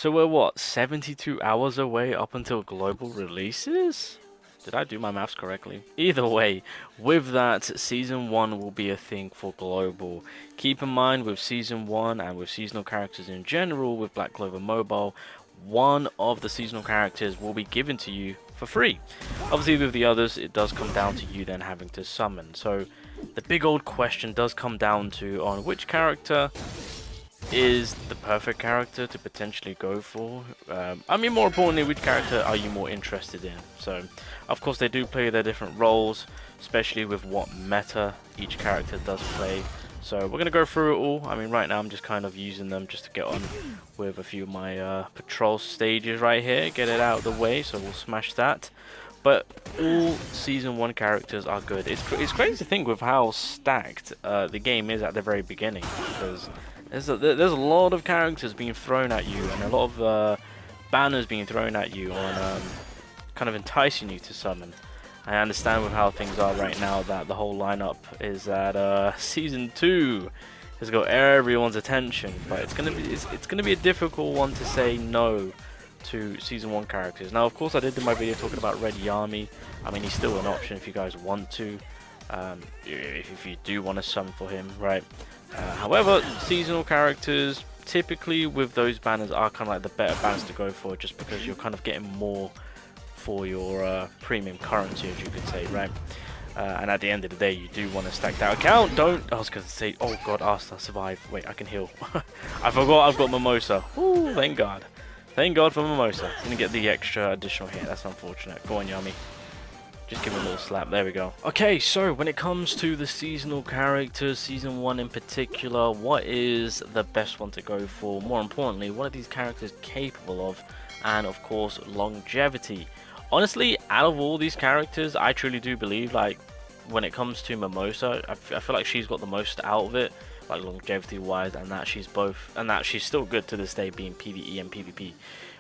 So we're what, 72 hours away up until global releases? Did I do my maths correctly? Either way, with that, Season 1 will be a thing for global. Keep in mind with Season 1 and with seasonal characters in general with Black Clover Mobile, one of the seasonal characters will be given to you for free. Obviously with the others, it does come down to you then having to summon. So the big old question does come down to on which character is the perfect character to potentially go for. I mean, more importantly, which character are you more interested in? So, of course, they do play their different roles, especially with what meta each character does play. So we're going to go through it all. I mean, right now I'm just kind of using them just to get on with a few of my patrol stages right here, get it out of the way, so we'll smash that. But all Season 1 characters are good. It's crazy to think with how stacked the game is at the very beginning, because there's a lot of characters being thrown at you, and a lot of banners being thrown at you on kind of enticing you to summon. I understand with how things are right now that the whole lineup is that Season 2 has got everyone's attention, but it's gonna be a difficult one to say no to Season 1 characters. Now, of course, I did do my video talking about Red Yami. I mean, he's still an option if you guys want to, if you do want to summon for him, right? However, seasonal characters typically with those banners are kind of like the better banners to go for, just because you're kind of getting more for your premium currency, as you could say, right? And at the end of the day, you do want to stack that account. I was going to say, oh god, Asta, survive. Wait, I can heal. I forgot I've got Mimosa. Ooh, thank god. Thank god for Mimosa. Gonna get the extra additional hit. That's unfortunate. Go on, Yami. Just give him a little slap. There we go. Okay, so when it comes to the seasonal characters, Season 1 in particular, what is the best one to go for? More importantly, what are these characters capable of? And of course, longevity. Honestly, out of all these characters, I truly do believe, like, when it comes to Mimosa, I feel like she's got the most out of it, like longevity wise, and that she's still good to this day, being PvE and PvP.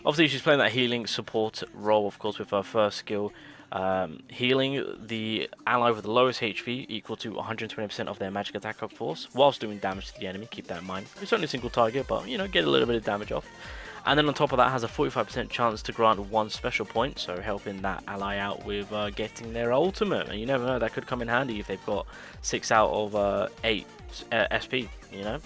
Obviously, she's playing that healing support role, of course, with her first skill. Healing the ally with the lowest HP equal to 120% of their magic attack force, whilst doing damage to the enemy. Keep that in mind. It's only a single target, but you know, get a little bit of damage off. And then on top of that, has a 45% chance to grant one special point, so helping that ally out with getting their ultimate. And you never know, that could come in handy if they've got 6 out of 8 SP, you know.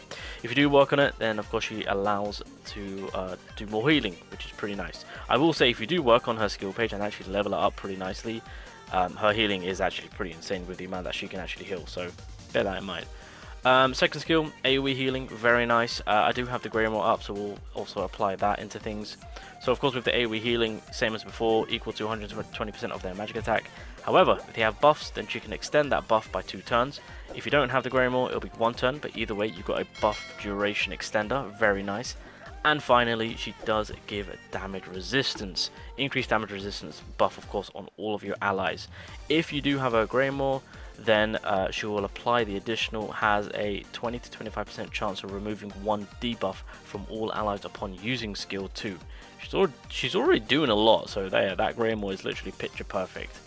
If you do work on it, then of course she allows to do more healing, which is pretty nice. I will say, if you do work on her skill page and actually level it up pretty nicely, her healing is actually pretty insane with the amount that she can actually heal, so bear that in mind. Second skill, AoE healing, very nice. I do have the Grey Emerald up, so we'll also apply that into things. So of course with the AoE healing, same as before, equal to 120% of their magic attack. However, if they have buffs, then she can extend that buff by 2 turns. If you don't have the Grey Emerald, it'll be 1 turn, but either way, you've got a buff duration extender, very nice. And finally, she does give damage resistance. Increased damage resistance buff, of course, on all of your allies. If you do have a Grey Emerald, then she will apply the additional, has a 20 to 25% chance of removing 1 debuff from all allies upon using skill 2. She's already doing a lot, so there, that Grey Emerald is literally picture perfect.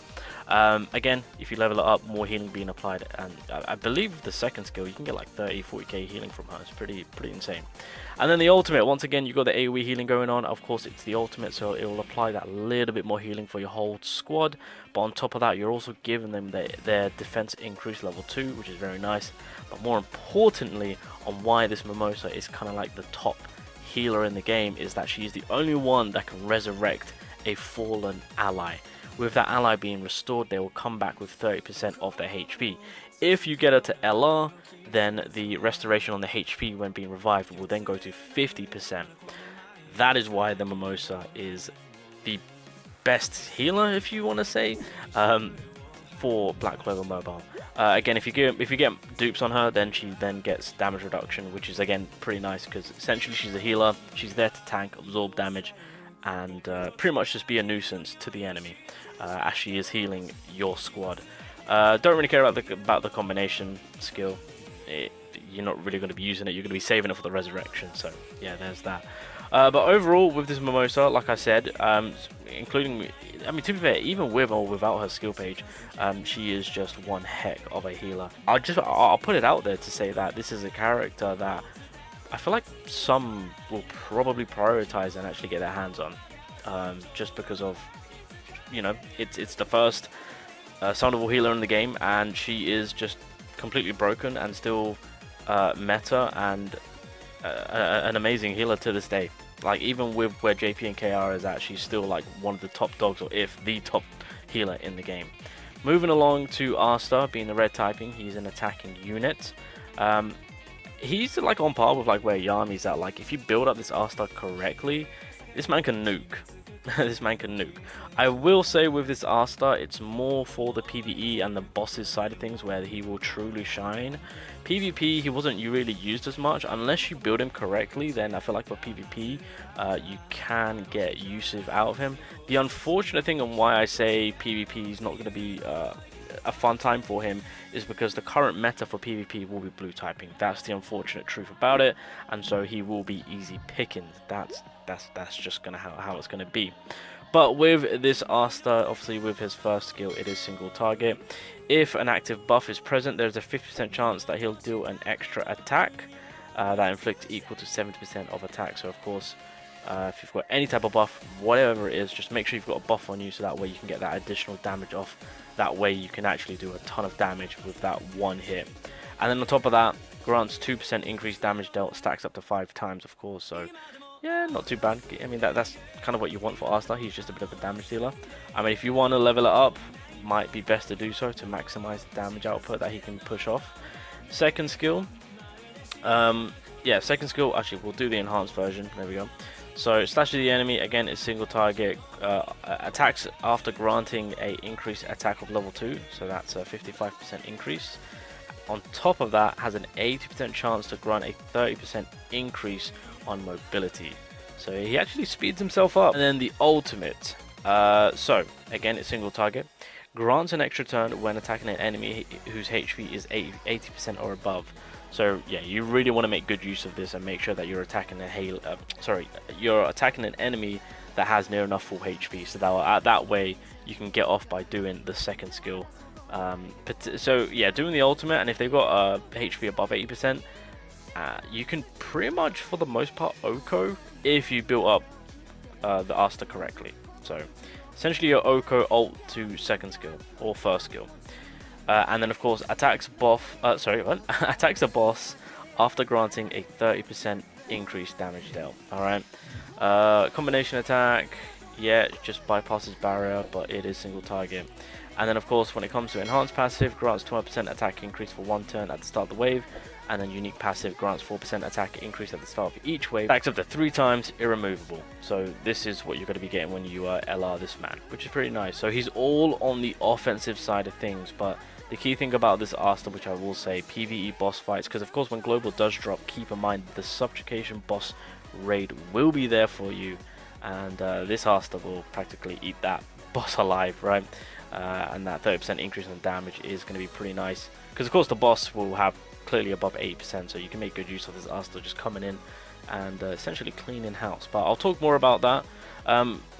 Again, if you level it up, more healing being applied, and I believe with the second skill you can get like 30-40k healing from her. It's pretty insane. And then the ultimate, once again, you've got the AoE healing going on. Of course, it's the ultimate, so it will apply that little bit more healing for your whole squad. But on top of that, you're also giving them their defense increase level 2, which is very nice. But more importantly, on why this Mimosa is kind of like the top healer in the game, is that she is the only one that can resurrect a fallen ally. With that ally being restored, they will come back with 30% of their HP. If you get her to LR, then the restoration on the HP when being revived will then go to 50%. That is why the Mimosa is the best healer, if you want to say, for Black Clover Mobile. Again, if you get dupes on her, then she then gets damage reduction, which is again pretty nice, because essentially she's a healer. She's there to tank, absorb damage, and pretty much just be a nuisance to the enemy as she is healing your squad. Don't really care about the combination skill. You're not really going to be using it. You're going to be saving it for the resurrection. So yeah, there's that. But overall, with this Mimosa, like I said, including, I mean, to be fair, even with or without her skill page, she is just one heck of a healer. I'll put it out there to say that this is a character that I feel like some will probably prioritize and actually get their hands on, just because of, you know, it's the first summonable healer in the game, and she is just completely broken and still meta and an amazing healer to this day. Like, even with where JP and KR is at, she's still like one of the top dogs, or if the top healer in the game. Moving along to Asta, being the red typing, he's an attacking unit. He's like on par with like where Yami's at. Like, if you build up this Asta correctly, this man can nuke. This man can nuke. I will say with this Asta, it's more for the PvE and the bosses side of things where he will truly shine. PvP, he wasn't really used as much. Unless you build him correctly, then I feel like for PvP, you can get usage out of him. The unfortunate thing and why I say PvP is not going to be a fun time for him is because the current meta for PvP will be blue typing. That's the unfortunate truth about it, and so he will be easy pickings. That's just gonna how it's gonna be. But with this Asta, obviously with his first skill, it is single target. If an active buff is present, there's a 50% chance that he'll deal an extra attack that inflicts equal to 70% of attack. So of course, if you've got any type of buff, whatever it is, just make sure you've got a buff on you, so that way you can get that additional damage off. That way you can actually do a ton of damage with that one hit. And then on top of that, grants 2% increased damage dealt, stacks up to 5 times, of course. So yeah, not too bad. I mean, that's kind of what you want for Asta. He's just a bit of a damage dealer. I mean, if you want to level it up, might be best to do so to maximize the damage output that he can push off. Second skill, yeah, second skill, actually we'll do the enhanced version. There we go. So slashes the enemy, again it's single target, attacks after granting a increased attack of level 2, so that's a 55% increase. On top of that, has an 80% chance to grant a 30% increase on mobility. So he actually speeds himself up. And then the ultimate, so again it's single target, grants an extra turn when attacking an enemy whose HP is 80% or above. So yeah, you really want to make good use of this and make sure that you're attacking you're attacking an enemy that has near enough full HP, so that way you can get off by doing the second skill. So yeah, doing the ultimate, and if they've got HP above 80%, you can pretty much for the most part OHKO if you build up the Asta correctly. So essentially your OHKO ult to second skill or first skill. And then of course attacks attacks a boss after granting a 30% increased damage dealt. Alright. Combination attack, yeah, it just bypasses barrier, but it is single target. And then of course when it comes to enhanced passive, grants 12% attack increase for 1 turn at the start of the wave, and then unique passive grants 4% attack increase at the start of each wave, stacks up to 3 times, irremovable. So this is what you're going to be getting when you LR this man, which is pretty nice. So he's all on the offensive side of things, but the key thing about this Asta, which I will say, PvE boss fights, because of course when global does drop, keep in mind the subjugation boss raid will be there for you, and this Asta will practically eat that boss alive, right? And that 30% increase in damage is going to be pretty nice, because of course the boss will have clearly above 80%, so you can make good use of this Asta just coming in and essentially cleaning house. But I'll talk more about that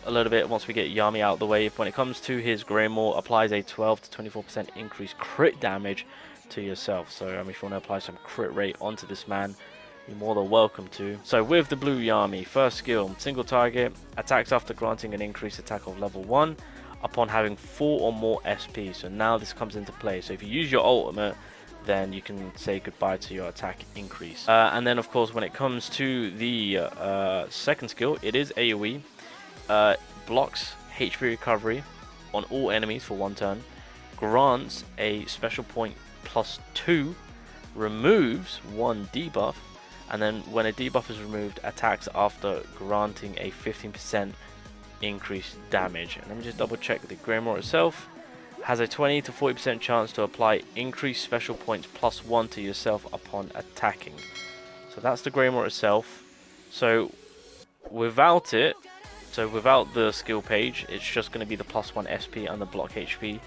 a little bit once we get Yami out of the way. When it comes to his Greymoor, applies a 12 to 24% increased crit damage to yourself. So if you want to apply some crit rate onto this man, you're more than welcome to. So with the blue Yami, first skill, single target, attacks after granting an increased attack of level 1 upon having 4 or more SP. So now this comes into play. So if you use your ultimate, then you can say goodbye to your attack increase. And then of course when it comes to the second skill, it is AoE. Blocks HP recovery on all enemies for 1 turn, grants a special point +2, removes 1 debuff, and then when a debuff is removed, attacks after granting a 15% increased damage. And let me just double check the Greymoor itself. Has a 20 to 40% chance to apply increased special points +1 to yourself upon attacking. So that's the Greymoor itself. So without it, without the skill page, it's just going to be the +1 SP and the block HP.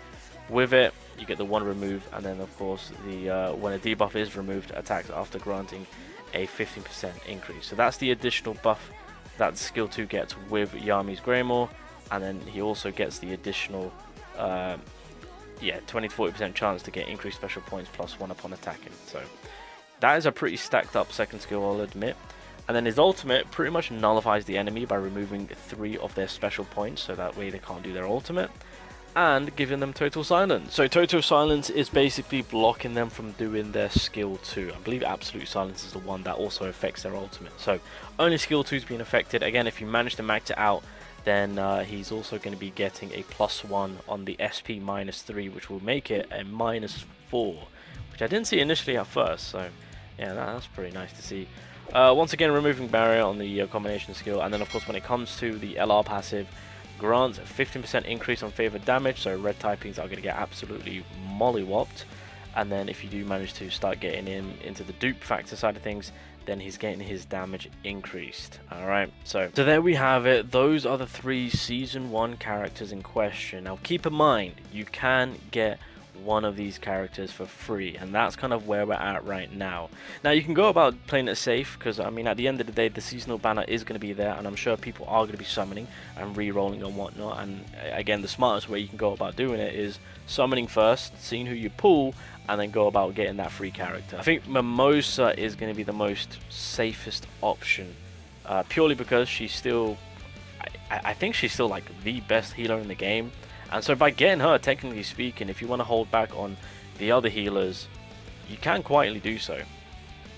With it, you get the 1 remove, and then of course the when a debuff is removed, attacks after granting a 15% increase. So that's the additional buff that skill 2 gets with Yami's Greymoor, and then he also gets the additional 20 to 40% chance to get increased special points +1 upon attacking. So That is a pretty stacked up second skill, I'll admit. And then his ultimate pretty much nullifies the enemy by removing 3 of their special points, so that way they can't do their ultimate, and giving them total silence. So total silence is basically blocking them from doing their skill 2. I believe absolute silence is the one that also affects their ultimate. So only skill 2 is being affected. Again, if you manage to max it out, then he's also going to be getting a +1 on the SP -3, which will make it a -4, which I didn't see initially at first. So yeah, that's pretty nice to see. Once again, removing barrier on the combination skill, and then of course when it comes to the LR passive, grants 15% increase on favored damage, so red typings are going to get absolutely mollywopped. And then if you do manage to start getting him into the dupe factor side of things, then he's getting his damage increased. Alright, so there we have it. Those are the 3 Season 1 characters in question. Now keep in mind, you can get one of these characters for free, and that's kind of where we're at right now. Now you can go about playing it safe, because I mean at the end of the day the seasonal banner is going to be there, and I'm sure people are going to be summoning and re-rolling and whatnot. And again, the smartest way you can go about doing it is summoning first, seeing who you pull, and then go about getting that free character. I think Mimosa is going to be the most safest option, purely because she's still, I think she's still like the best healer in the game. And so by getting her, technically speaking, if you want to hold back on the other healers, you can quietly do so.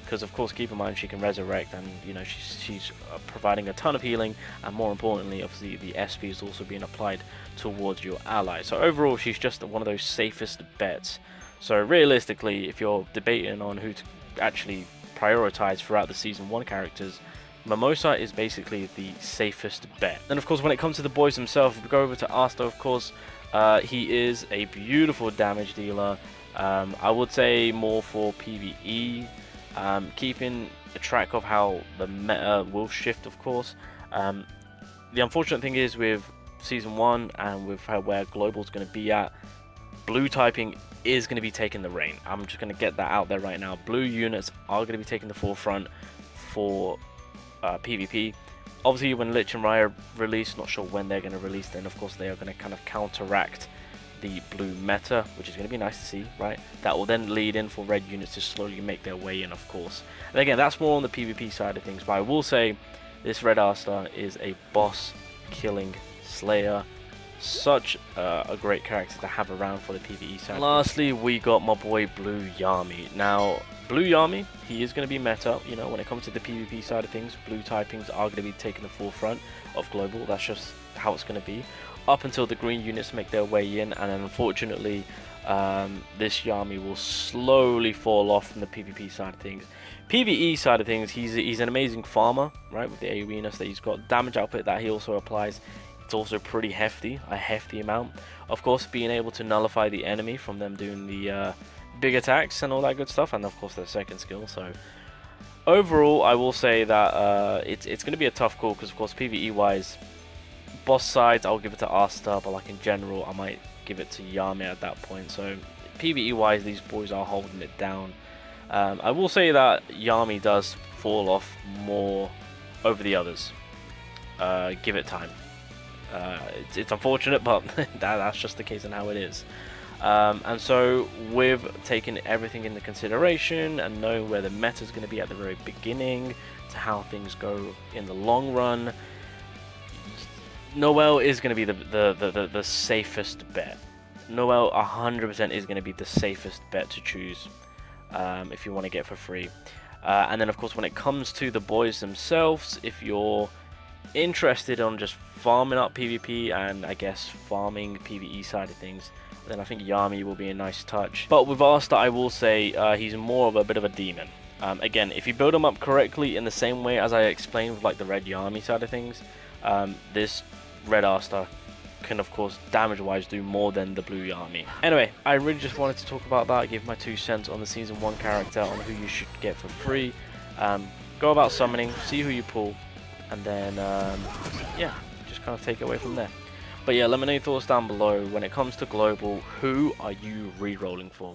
Because of course, keep in mind, she can resurrect, and you know she's providing a ton of healing, and more importantly, obviously the SP is also being applied towards your ally. So overall, she's just one of those safest bets. So realistically, if you're debating on who to actually prioritize throughout the Season 1 characters, Mimosa is basically the safest bet. Then of course, when it comes to the boys themselves, we go over to Asta. Of course, he is a beautiful damage dealer. I would say more for PvE, keeping track of how the meta will shift, of course. The unfortunate thing is with Season 1 and with where Global is going to be at, blue typing is going to be taking the reign. I'm just going to get that out there right now. Blue units are going to be taking the forefront for PvP. Obviously, when Lich and Raya release, not sure when they're going to release, then of course they are going to kind of counteract the blue meta, which is going to be nice to see, right? That will then lead in for red units to slowly make their way in, of course. And again, that's more on the PvP side of things, but I will say this red Asta is a boss killing slayer. Such a great character to have around for the PvE side. Lastly, we got my boy Blue Yami. Now, Blue Yami, he is going to be meta. You know, when it comes to the PvP side of things, blue typings are going to be taking the forefront of Global. That's just how it's going to be. Up until the green units make their way in, and then unfortunately, this Yami will slowly fall off from the PvP side of things. PvE side of things, he's an amazing farmer, right? With the AoEness that he's got, damage output that he also applies. It's also pretty hefty, a hefty amount. Of course, being able to nullify the enemy from them doing the big attacks and all that good stuff, and of course their second skill. So overall, I will say that it's going to be a tough call, because of course PvE wise, boss sides I'll give it to Asta, but like in general I might give it to Yami at that point. So PvE wise, these boys are holding it down. I will say that Yami does fall off more over the others. Give it time. It's unfortunate, but that's just the case and how it is. And so with taking everything into consideration and knowing where the meta is going to be at the very beginning to how things go in the long run, Noelle is going to be the safest bet. Noelle 100% is going to be the safest bet to choose if you want to get for free. And then of course, when it comes to the boys themselves, if you're interested on just farming up PvP and I guess farming PvE side of things, then I think Yami will be a nice touch. But with Asta, I will say he's more of a bit of a demon. Again, if you build him up correctly in the same way as I explained with like the red Yami side of things, this red Asta can of course damage wise do more than the blue Yami. Anyway, I really just wanted to talk about that, give my 2 cents on the Season 1 character, on who you should get for free. Go about summoning, see who you pull, and then yeah, just kind of take it away from there. But yeah, let me know your thoughts down below. When it comes to Global, who are you re-rolling for?